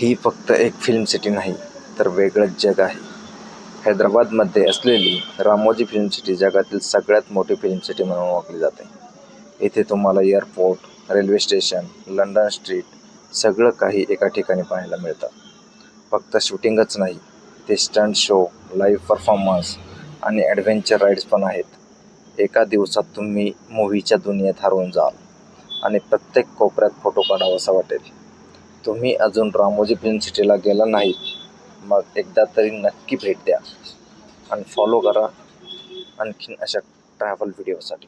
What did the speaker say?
ही फक्त एक film city नाही तर वेगळंच जग आहे. हैदराबादमध्ये असलेली रामोजी फिल्म सिटी जगातील सगळ्यात मोठी फिल्म सिटी म्हणून ओळखली जाते. येथे तुम्हाला airport, railway station, London street सगळं काही एका ठिकाणी पाहायला मिळतं. फक्त शूटिंगच नाही, ते स्टंट शो, लाईव्ह परफॉर्मन्स आणि ॲडव्हेंचर राईड्स पण आहेत. एका दिवसात तुम्ही मूव्हीच्या दुनियेत हरवून जाल आणि प्रत्येक कोपऱ्यात फोटो काढावासा वाटेल. तुम्ही अजून रामोजी फिल्म सिटीला गेला नाहीत, मग एकदा तरी नक्की भेट द्या आणि फॉलो करा आणखीन अशा ट्रॅव्हल व्हिडिओसाठी.